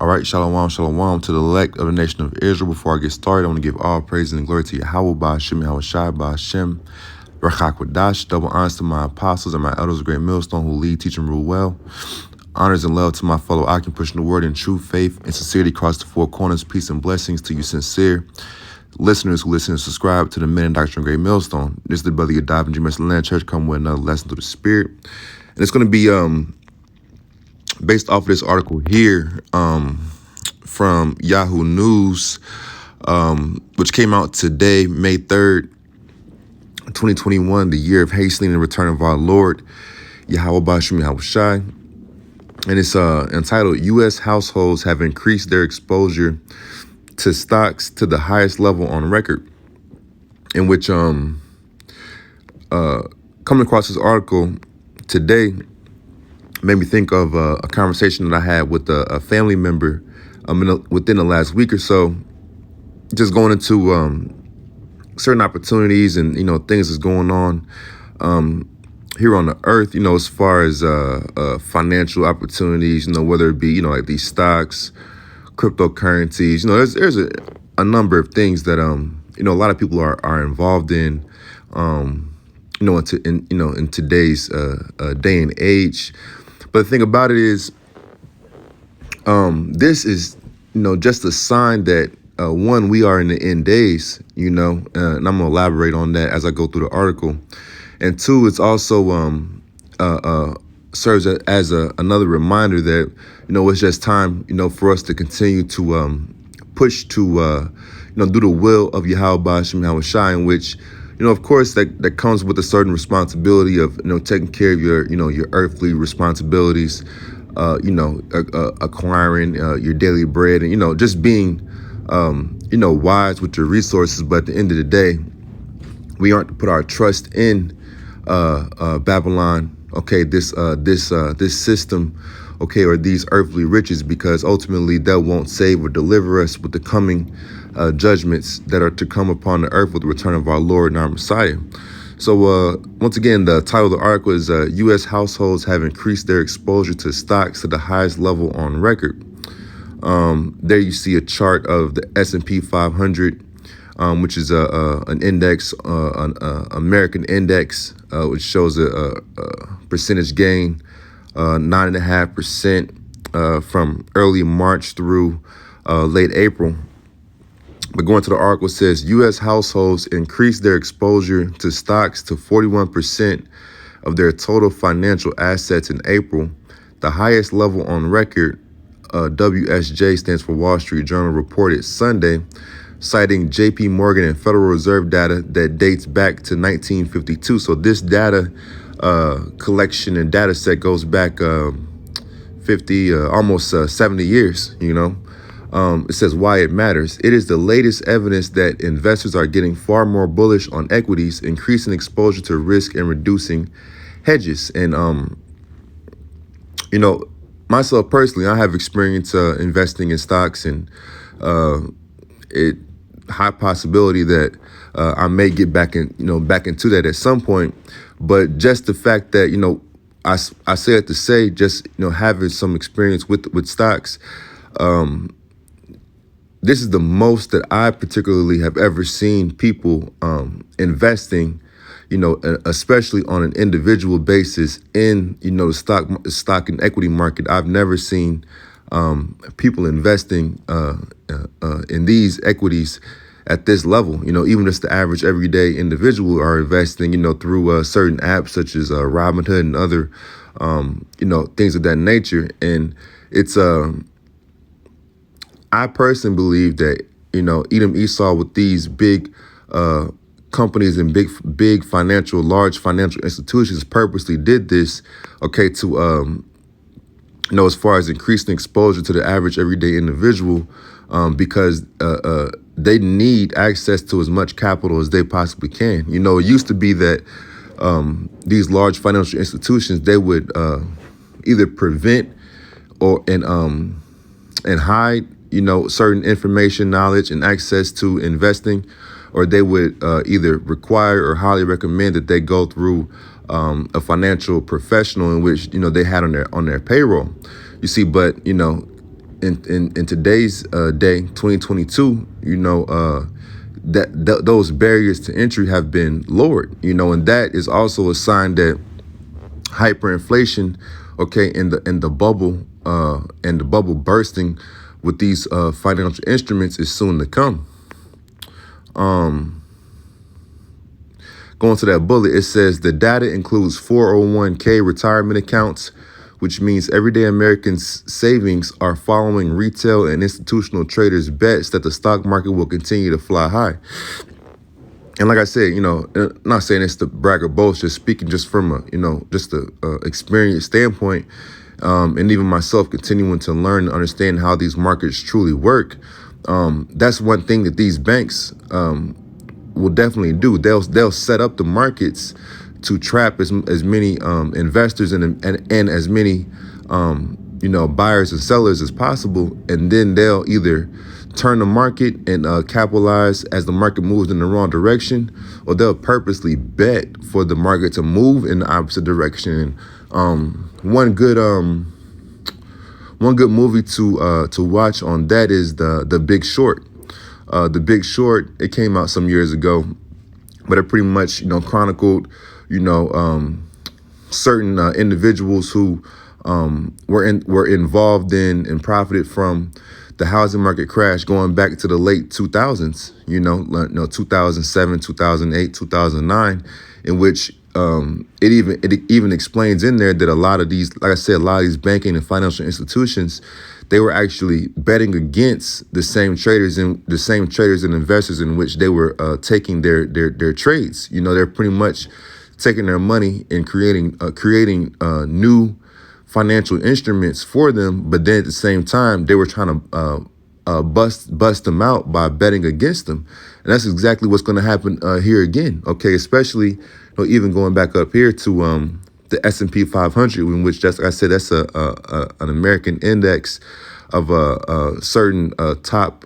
All right, shalom, shalom to the elect of the nation of Israel. Before I get started, I want to give all praise and glory to Yahweh, Ba'ashem, Yahweh Shai, Ba'ashem, Rachak Wadash. Double honors to my apostles and my elders of great millstone who lead, teach, and rule well. Honors and love to my fellow occupant pushing the word in true faith and sincerity across the four corners. Peace and blessings to you sincere listeners who listen and subscribe to the Men and Doctrine of Great Millstone. This is the brother Edified and Jerusalem Land Church come with another lesson through the Spirit. And it's going to be based off of this article here from Yahoo News, which came out today, May 3rd, 2021, the year of hastening the return of our Lord, Yahweh Ba'ashem Yahweh Shai. And it's entitled, U.S. Households Have Increased Their Exposure to Stocks to the Highest Level on Record, in which coming across this article today made me think of a conversation that I had with a family member within the last week or so, just going into certain opportunities and, things that's going on here on the earth, as far as financial opportunities, whether it be, like these stocks, cryptocurrencies, there's a number of things that, a lot of people are involved in, in today's day and age. But the thing about it is, this is, just a sign that, one, we are in the end days, and I'm going to elaborate on that as I go through the article. And two, it's also serves as another reminder that, it's just time, for us to continue to push to, do the will of Yahweh Ba'ashem Yahweh Shai, in which, of course, that comes with a certain responsibility of, taking care of your, your earthly responsibilities, acquiring your daily bread and, just being, wise with your resources. But at the end of the day, we aren't to put our trust in Babylon, okay, this system, okay, or these earthly riches, because ultimately that won't save or deliver us with the coming judgments that are to come upon the earth with the return of our Lord and our Messiah. So once again, the title of the article is U.S. Households Have Increased Their Exposure to Stocks to the Highest Level on Record. There you see a chart of the S&P 500, which is an index, an American index, which shows a percentage gain, 9.5% from early March through late April. But going to the article, it says U.S. households increased their exposure to stocks to 41% of their total financial assets in April, the highest level on record. WSJ stands for Wall Street Journal, reported Sunday, citing J.P. Morgan and Federal Reserve data that dates back to 1952. So this data collection and data set goes back 50, almost 70 years, It says why it matters. It is the latest evidence that investors are getting far more bullish on equities, increasing exposure to risk and reducing hedges. And, myself personally, I have experience investing in stocks, and high possibility that I may get back into that at some point. But just the fact that, I say it to say, just, having some experience with stocks, this is the most that I particularly have ever seen people investing, especially on an individual basis in, the stock and equity market. I've never seen people investing in these equities at this level. Even just the average everyday individual are investing, through certain apps such as Robinhood and other, things of that nature. And it's I personally believe that, Edom Esau with these big companies and big large financial institutions purposely did this, okay, to, as far as increasing exposure to the average everyday individual, because they need access to as much capital as they possibly can. It used to be that these large financial institutions, they would either prevent and hide, certain information, knowledge, and access to investing, or they would either require or highly recommend that they go through a financial professional in which, they had on their payroll. You see, but, in today's day, 2022, those barriers to entry have been lowered, and that is also a sign that hyperinflation, in the bubble, and the bubble bursting with these financial instruments is soon to come. Going to that bullet, it says the data includes 401k retirement accounts, which means everyday Americans' savings are following retail and institutional traders' bets that the stock market will continue to fly high. And like I said, not saying it's to brag or boast, just speaking just from a experience standpoint, and even myself continuing to learn and understand how these markets truly work. That's one thing that these banks will definitely do. They'll set up the markets to trap as many investors and as many buyers and sellers as possible, and then they'll either turn the market and capitalize as the market moves in the wrong direction, or they'll purposely bet for the market to move in the opposite direction. One good movie to watch on that is the Big Short. The Big Short, it came out some years ago, but it pretty much chronicled certain individuals who were involved in and profited from the housing market crash going back to the late 2000s, 2007, 2008, 2009, in which it even explains in there that a lot of these, like I said, a lot of these banking and financial institutions, they were actually betting against the same traders and investors in which they were taking their trades. They're pretty much taking their money and creating new financial instruments for them, but then at the same time they were trying to bust them out by betting against them, and that's exactly what's going to happen here again. Okay, especially even going back up here to the S&P 500, in which, that's like I said, that's an American index of certain top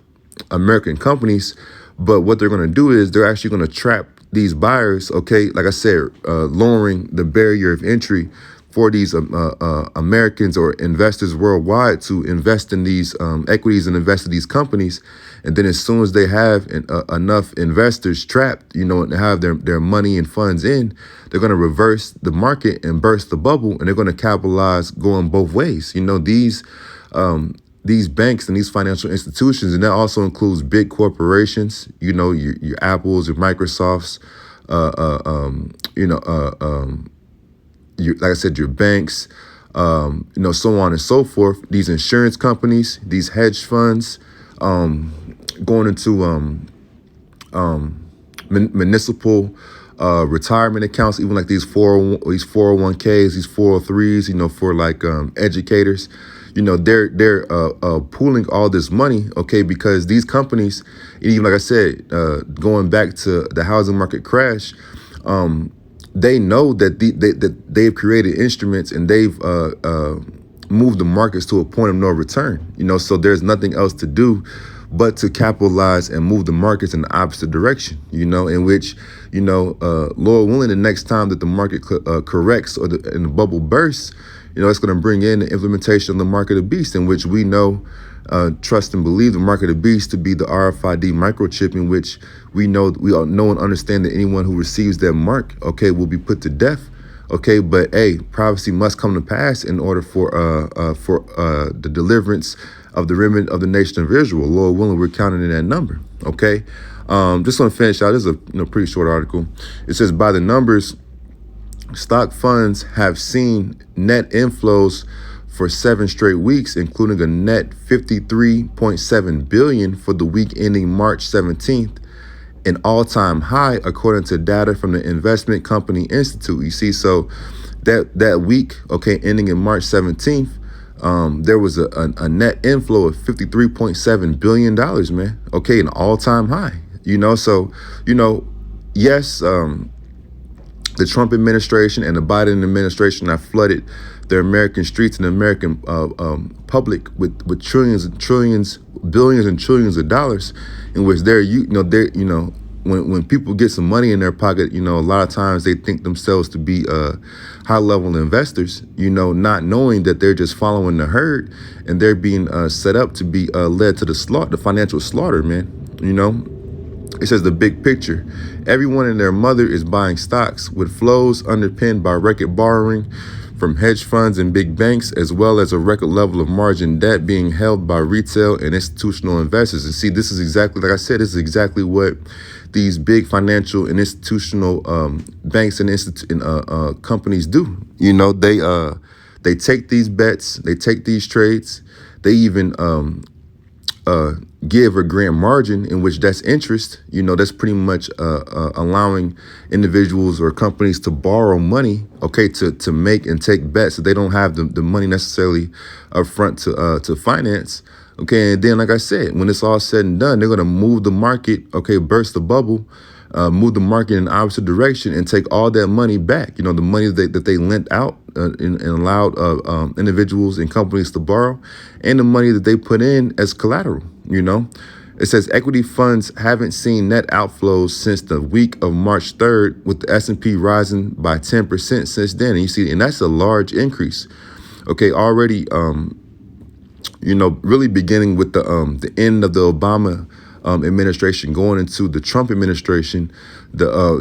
American companies. But what they're going to do is they're actually going to trap these buyers. Okay, like I said, lowering the barrier of entry for these Americans or investors worldwide to invest in these equities and invest in these companies. And then as soon as they have enough investors trapped, and have their money and funds in, they're going to reverse the market and burst the bubble, and they're going to capitalize going both ways. These banks and these financial institutions, and that also includes big corporations, your Apples, your Microsofts, like I said, your banks, so on and so forth. These insurance companies, these hedge funds, going into municipal retirement accounts, even like these 401ks, these 403s, for like educators. They're pooling all this money, okay, because these companies, even like I said, going back to the housing market crash, they know that they've created instruments and they've moved the markets to a point of no return. So there's nothing else to do but to capitalize and move the markets in the opposite direction. In which, Lord willing, the next time that the market corrects and the bubble bursts, it's going to bring in the implementation of the mark of the beast, in which we know, trust and believe the mark of the beast to be the RFID microchip, in which we all know and understand that anyone who receives that mark, okay, will be put to death. Okay, but prophecy must come to pass in order for the deliverance of the remnant of the nation of Israel. Lord willing, we're counting in that number. Okay, just want to finish out. This is a pretty short article. It says, by the numbers, stock funds have seen net inflows for 7 straight weeks, including a net $53.7 billion for the week ending March 17th, an all-time high, according to data from the Investment Company Institute. You see, so that week, okay, ending in March 17th, there was a net inflow of $53.7 billion, man. Okay, an all-time high. So yes, the Trump administration and the Biden administration have flooded the American streets and the American public with trillions and trillions, billions and trillions of dollars, in which when people get some money in their pocket, a lot of times they think themselves to be high level investors, not knowing that they're just following the herd, and they're being set up to be led to the financial slaughter, man. It says the big picture. Everyone and their mother is buying stocks with flows underpinned by record borrowing from hedge funds and big banks, as well as a record level of margin debt being held by retail and institutional investors. And see, this is exactly, like I said, this is exactly what these big financial and institutional banks and companies do. They take these bets, they take these trades, they even give or grant margin in which that's interest. That's pretty much allowing individuals or companies to borrow money, okay, to make and take bets. So they don't have the money necessarily up front to finance. Okay, and then like I said, when it's all said and done, they're gonna move the market, okay, burst the bubble, move the market in the opposite direction and take all that money back. The money that they lent out and allowed individuals and companies to borrow, and the money that they put in as collateral. It says equity funds haven't seen net outflows since the week of March 3rd, with the S&P rising by 10% since then. And you see, and that's a large increase. Okay, already, really beginning with the end of the Obama administration going into the Trump administration,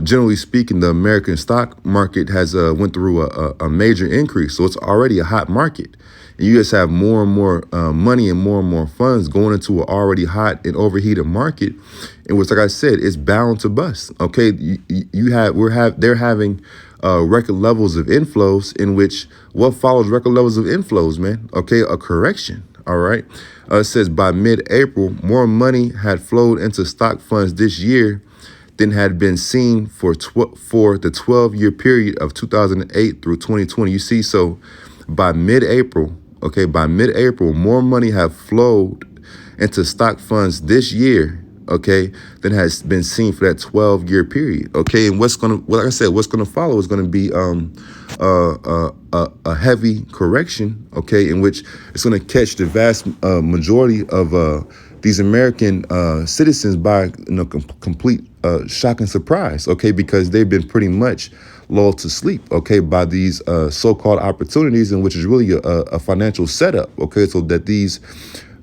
generally speaking, the American stock market has went through a major increase. So it's already a hot market. And you just have more and more money and more funds going into an already hot and overheated market, in which, like I said, it's bound to bust. Okay, they're having record levels of inflows, in which what follows record levels of inflows, man? Okay, a correction. All right. It says by mid-April, more money had flowed into stock funds this year than had been seen for the 12-year period of 2008 through 2020. You see, so by mid-April, more money have flowed into stock funds this year, okay, than has been seen for that 12-year period. Okay, and what's gonna follow is gonna be a heavy correction, okay, in which it's gonna catch the vast majority of these American citizens by complete shock and surprise, okay, because they've been pretty much lulled to sleep, okay, by these so-called opportunities, in which is really a financial setup, okay, so that these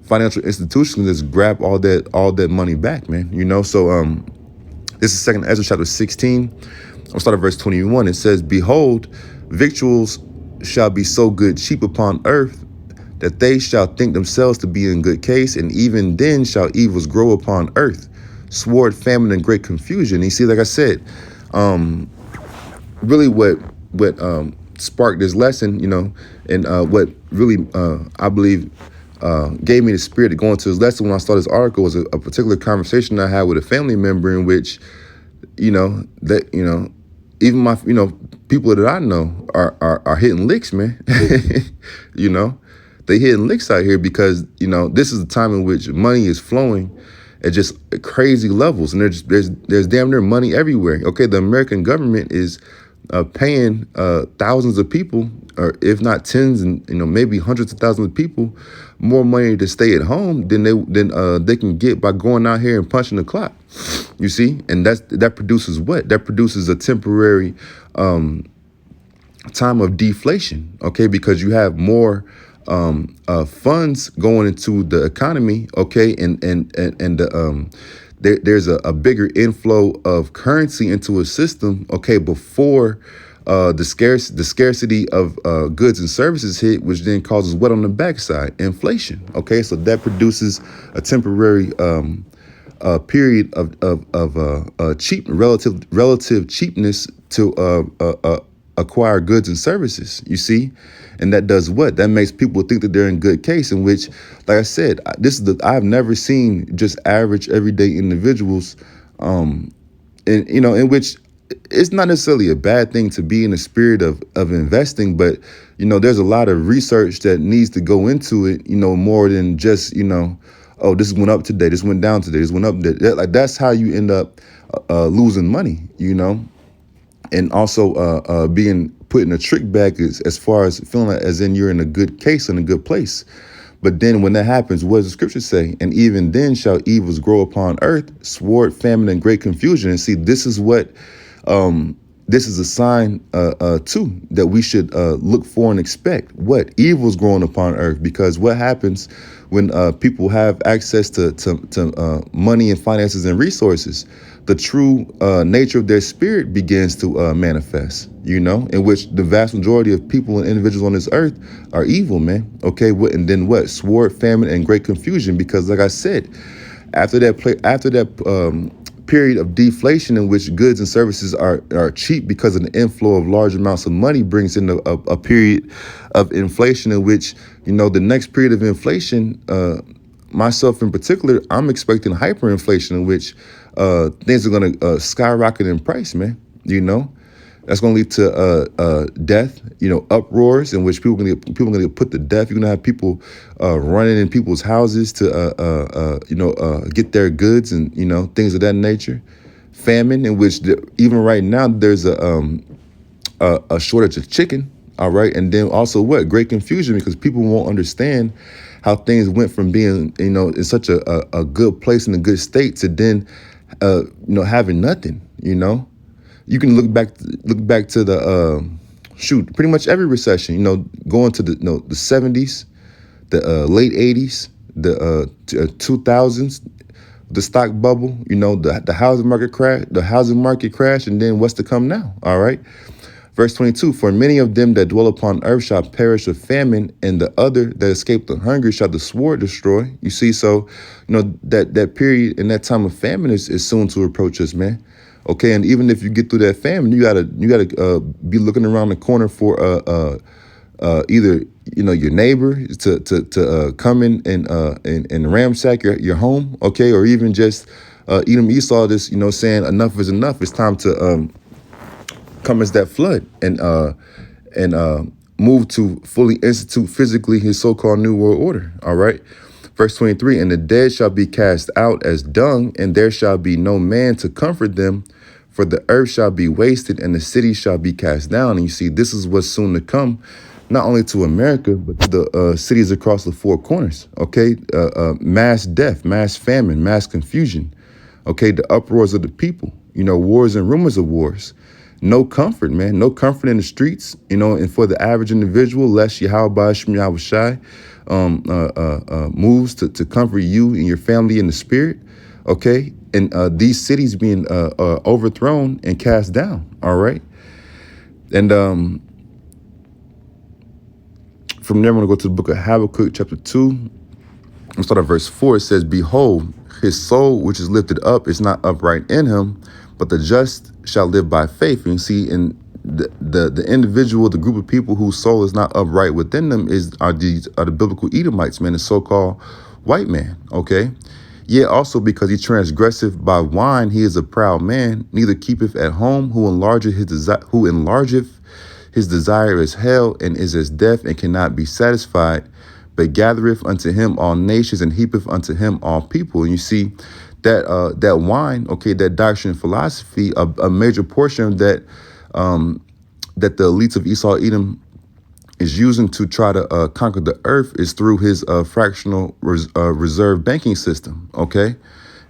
financial institutions just grab all that money back, man. So this is 2nd Ezra chapter 16. I'll start at verse 21. It says, "Behold, victuals shall be so good cheap upon earth, that they shall think themselves to be in good case, and even then shall evils grow upon earth, sword, famine, and great confusion." You see, like I said, really what sparked this lesson, and what really I believe gave me the spirit to go into this lesson when I started this article was a particular conversation I had with a family member, in which, even my, people that I know are hitting licks, man. They hitting licks out here because, this is the time in which money is flowing at just crazy levels, and there's damn near money everywhere. Okay, the American government is paying thousands of people, or if not tens and maybe hundreds of thousands of people, more money to stay at home than they can get by going out here and punching the clock. You see, and that produces what? That produces a temporary time of deflation. Okay, because you have more funds going into the economy. Okay, and there's a bigger inflow of currency into a system, okay, before the scarcity of goods and services hit, which then causes what on the backside? Inflation. Okay, so that produces a temporary period of cheap relative cheapness to acquire goods and services. You see, and that does what? That makes people think that they're in good case. In which, like I said, I've never seen just average everyday individuals, in which it's not necessarily a bad thing to be in the spirit of investing, but there's a lot of research that needs to go into it, more than just oh, this went up today, this went down today, this went up today. Like, that's how you end up losing money, and also being put in a trick bag as far as feeling like, as in you're in a good case, in a good place. But then when that happens, what does the scripture say? And even then shall evils grow upon earth, sword, famine, and great confusion. And see, this is what this is a sign too that we should look for and expect. What evils growing upon earth? Because what happens when people have access to money and finances and resources? The true nature of their spirit begins to manifest, in which the vast majority of people and individuals on this earth are evil, man. Okay, and then what? Sword, famine, and great confusion. Because, like I said, after that period of deflation in which goods and services are cheap because of the inflow of large amounts of money brings in a period of inflation in which, the next period of inflation, myself in particular, I'm expecting hyperinflation in which things are going to skyrocket in price, man. That's going to lead to death, uproars in which people are going to get put to death. You're going to have people running in people's houses to, get their goods and, things of that nature. Famine in which even right now there's a shortage of chicken. All right. And then also what? Great confusion because people won't understand how things went from being, in such a good place in a good state to then, having nothing, You can look back to the pretty much every recession, going to the 70s, the late 80s, the 2000s, the stock bubble, the housing market crash, and then what's to come now. All right. Verse 22, for many of them that dwell upon earth shall perish of famine, and the other that escape the hunger shall the sword destroy. You see, so, that period and that time of famine is soon to approach us, man. Okay, and even if you get through that famine, you gotta be looking around the corner for either your neighbor to come in and ransack your home, okay, or even just Edom Esau this, saying enough is enough. It's time to come as that flood and move to fully institute physically his so-called new world order. All right. Verse 23, and the dead shall be cast out as dung, and there shall be no man to comfort them, for the earth shall be wasted and the city shall be cast down. And you see, this is what's soon to come, not only to America, but to the cities across the four corners. Okay. Mass death, mass famine, mass confusion. Okay. The uproars of the people, wars and rumors of wars. No comfort, man. No comfort in the streets, and for the average individual, lest Yahweh Shem Yahweh Shai moves to comfort you and your family in the spirit, okay? And these cities being overthrown and cast down, all right? And from there, I'm going to go to the book of Habakkuk, chapter 2. I'll start at verse 4. It says, behold, his soul, which is lifted up, is not upright in him, but the just shall live by faith. And you see, in the individual, the group of people whose soul is not upright within them are the biblical Edomites, man, the so-called white man. Okay. Yeah, also because he transgressive by wine, he is a proud man, neither keepeth at home, who enlargeth his desire is hell, and is as death, and cannot be satisfied, but gathereth unto him all nations, and heapeth unto him all people. And you see that wine, okay, that doctrine and philosophy, a major portion of that that the elites of Esau Edom is using to try to conquer the earth is through his fractional reserve banking system, okay?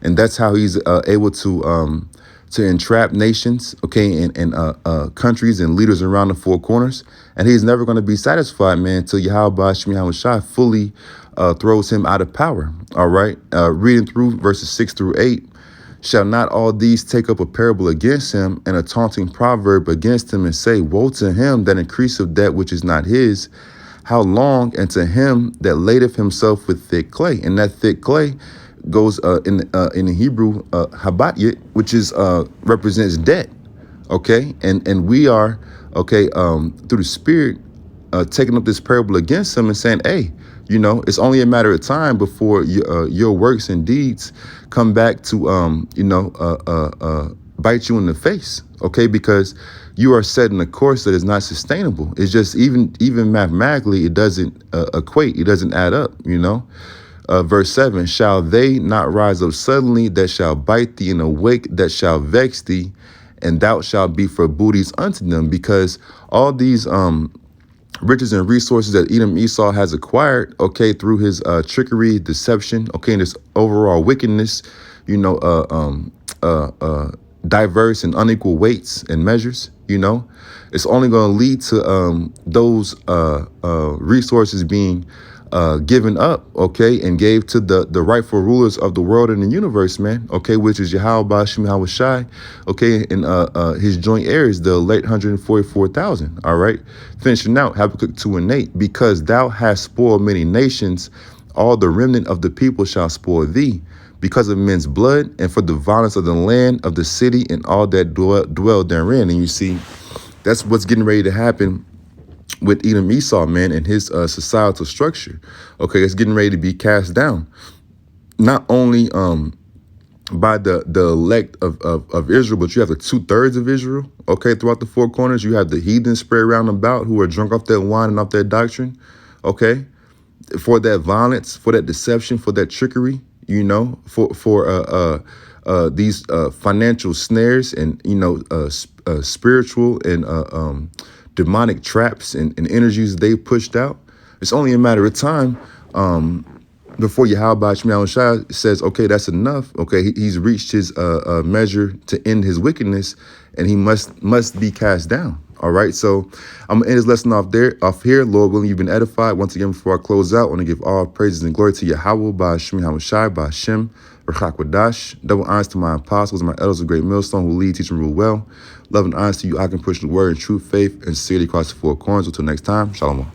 And that's how he's able to entrap nations, okay, and countries and leaders around the four corners. And he's never going to be satisfied, man, until Yahweh Shem Yahweh Shai fully throws him out of power, all right? Reading through verses 6 through 8, shall not all these take up a parable against him and a taunting proverb against him and say, woe to him that increaseth that which is not his, how long, and to him that ladeth himself with thick clay. And that thick clay goes in the Hebrew habatyet, which is represents debt. Okay, and we are through the Spirit taking up this parable against him and saying, hey, it's only a matter of time before your works and deeds come back to bite you in the face. Okay, because you are setting a course that is not sustainable. It's just even mathematically, it doesn't equate. It doesn't add up. Verse 7, shall they not rise up suddenly that shall bite thee, and awake that shall vex thee, and thou shalt be for booties unto them? Because all these riches and resources that Edom Esau has acquired, okay, through his trickery, deception, okay, and this overall wickedness, you know, diverse and unequal weights and measures, you know, it's only going to lead to those resources being given up, okay, and gave to the rightful rulers of the world and the universe, man, okay, which is Yahweh Bashim Hawashai, okay, and his joint heirs, the late 144,000, all right, finishing out Habakkuk 2 and 8, because thou hast spoiled many nations, all the remnant of the people shall spoil thee, because of men's blood, and for the violence of the land of the city and all that dwell therein. And you see, that's what's getting ready to happen with Edom Esau, man, and his societal structure. Okay, it's getting ready to be cast down. Not only by the elect of Israel, but you have the 2/3 of Israel, okay, throughout the four corners. You have the heathens spread around about who are drunk off that wine and off that doctrine, okay, for that violence, for that deception, for that trickery, you know, for these financial snares and, you know, spiritual and demonic traps and energies they pushed out. It's only a matter of time before Yahweh Shai says, okay, that's enough. Okay, he's reached his measure to end his wickedness, and he must be cast down. All right, so I'm gonna end this lesson off here. Lord willing, you've been edified. Once again, before I close out, I want to give all praises and glory to Yahweh by Hashem Shai by Hashem Rachak. Double honors to my apostles and my elders of great millstone who lead, teach, and rule well. Love and honors to you. I can push the word in true faith and sincerity across the four corners. Until next time, shalom.